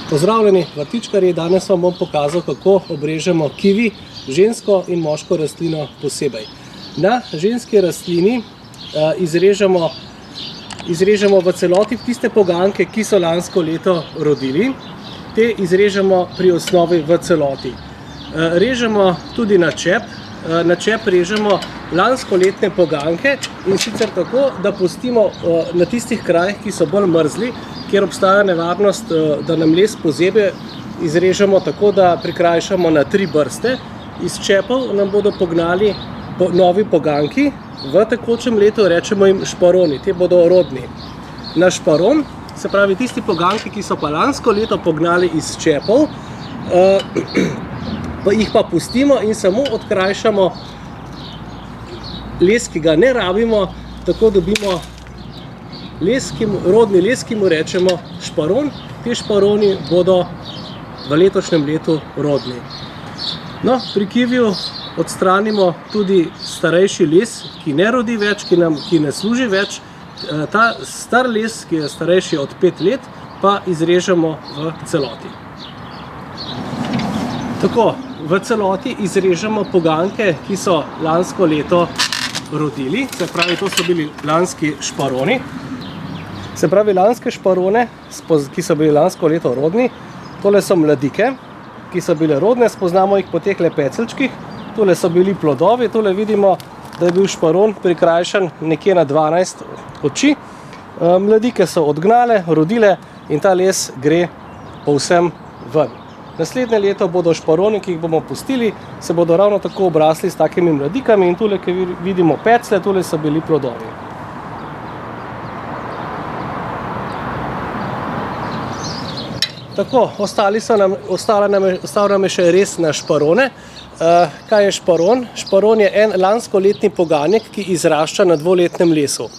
Pozdravljeni vrtičkarji, danes vam bom pokazal, kako obrežemo kivi, žensko in moško rastlino posebej. Na ženski rastlini izrežemo v celoti tiste poganjke, ki so lansko leto rodili. Te izrežemo pri osnovi v celoti. Režemo tudi na čep. Na čep režemo lanskoletne poganjke in sicer tako, da pustimo na tistih krajih, ki so bolj mrzli, kjer obstaja nevarnost, da nam les pozebe, izrežemo tako, da prikrajšamo na 3 brste. Iz čepov nam bodo pognali novi poganjki. V tekočem letu rečemo jim šparoni, te bodo rodni. Na šparon, se pravi tisti poganjki, ki so pa lansko leto pognali iz čepov, jih pa pustimo in samo odkrajšamo les, ki ga ne rabimo, tako dobimo rodni les, ki mu rečemo šparon. Te šparoni bodo v letošnjem letu rodni. No, pri kiviju odstranimo tudi starejši les, ki ne rodi več, ki ne služi več. Ta star les, ki je starejši od 5 let, pa izrežemo v celoti. Tako, v celoti izrežemo poganjke, ki so lansko leto rodili, se pravi, to so bili lanski šparoni. Se pravi, lanske šparone, ki so bili lansko leto rodni, tole so mladike, ki so bile rodne, spoznamo jih po teh pecelčkih. Tole so bili plodovi, tole vidimo, da je bil šparon prikrajšan nekje na 12 oči. Mladike so odgnale, rodile in ta les gre povsem ven. Naslednje leto bodo šparoni, ki jih bomo pustili, se bodo ravno tako obrasli s takimi mladikami in tule, ki vidimo peclje, tule so bili plodovi. Tako, ostal nam je še res na šparone. Kaj je šparon? Šparon je en lanskoletni poganjek, ki izrašča na 2-letnem lesu.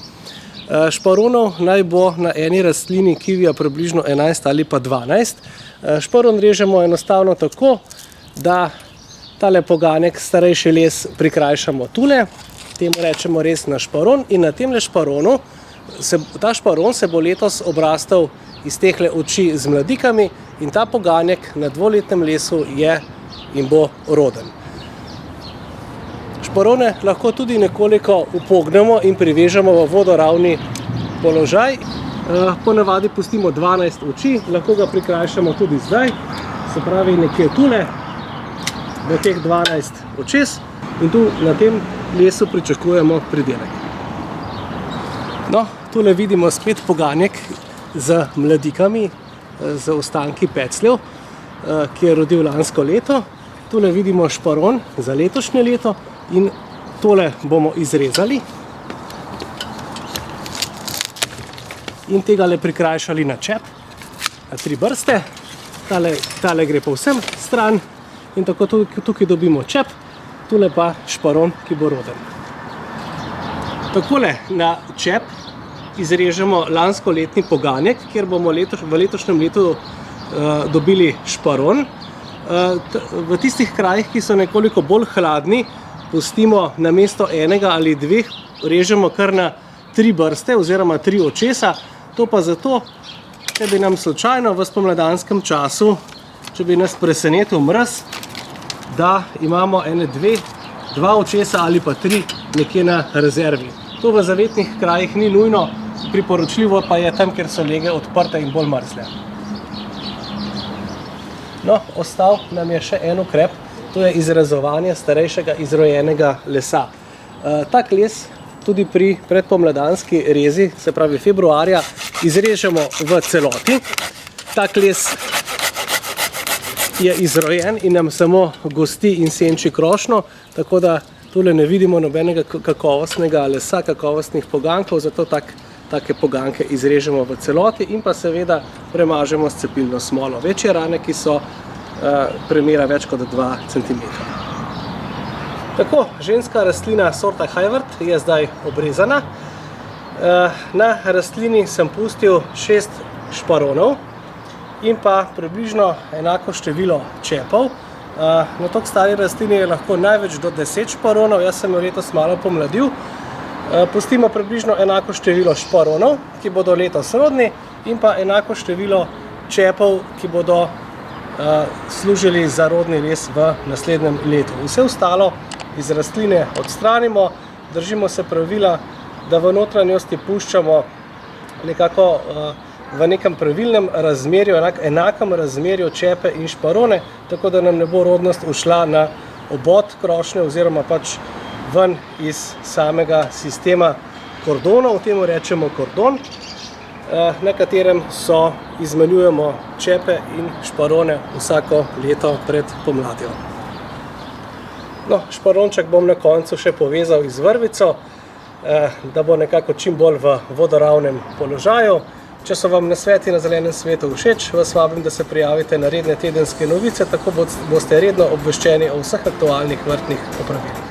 Šparonov naj bo na eni rastlini kivija približno 11 ali pa 12. Šparon režemo enostavno tako, da tale poganjek, starejši les, prikrajšamo tule, temu rečemo res na šparon in na temle šparonu, ta šparon se bo letos obrastel iz tehle oči z mladikami in ta poganjek na 2-letnem lesu je in bo roden. Šparone lahko tudi nekoliko upognemo in privežemo v vodoravni položaj. Ponavadi pustimo 12 oči, lahko ga prikrajšamo tudi zdaj, se pravi nekje tule, v teh 12 očes in tu na tem lesu pričakujemo pridelek. No, tule vidimo spet poganjek z mladikami, z ostanki pecljev, ki je rodil lansko leto. Tule vidimo šparon za letošnje leto in tole bomo izrezali in tega le prikrajšali na čep, na 3 brste. Tale gre povsem stran in tako tukaj dobimo čep, tule pa šparon, ki bo roden. Takole na čep izrežemo lanskoletni poganjek, kjer bomo v letošnjem letu dobili šparon. V tistih krajih, ki so nekoliko bolj hladni, pustimo namesto 1 ali 2, režemo kar na 3 brste oziroma 3 očesa. To pa zato, če bi nam slučajno v spomladanskem času, če bi nas presenetil mraz, da imamo 2 očesa ali pa 3 nekje na rezervi. To v zavetnih krajih ni nujno, priporočljivo pa je tam, kjer so lege odprte in bolj mrzle. No, ostal nam je še en ukrep, to je izrezovanje starejšega izrojenega lesa. Tak les tudi pri predpomladanski rezi, se pravi februarja, izrežemo v celoti. Tak les je izrojen in nam samo gosti in senči krošnjo, tako da tule ne vidimo nobenega kakovostnega lesa, kakovostnih poganjkov, zato take poganjke izrežemo v celoti in pa seveda premažemo s cepilno smolo. Večje rane, ki so premera več kot 2 cm. Tako, ženska rastlina sorta Hajvrt je zdaj obrezana. Na rastlini sem pustil 6 šparonov in pa približno enako število čepov. Na tako stari rastlini je lahko največ do 10 šparonov, jaz sem jo letos malo pomladil. Pustimo približno enako število šparonov, ki bodo letos rodni, in pa enako število čepov, ki bodo služili za rodni les v naslednjem letu. Vse ostalo iz rastline odstranimo, držimo se pravila, da v notranjosti puščamo nekako v nekem pravilnem razmerju, enakem razmerju čepe in šparone, tako da nam ne bo rodnost ušla na obod krošnje oziroma pač ven iz samega sistema kordonov, temu rečemo kordon, na katerem izmenjujemo čepe in šparone vsako leto pred pomladjo. No, šparonček bom na koncu še povezal z vrvico, da bo nekako čim bolj v vodoravnem položaju. Če so vam nasveti na Zelenem svetu všeč, vas vabim, da se prijavite na redne tedenske novice, tako boste redno obveščeni o vseh aktualnih vrtnih opravilih.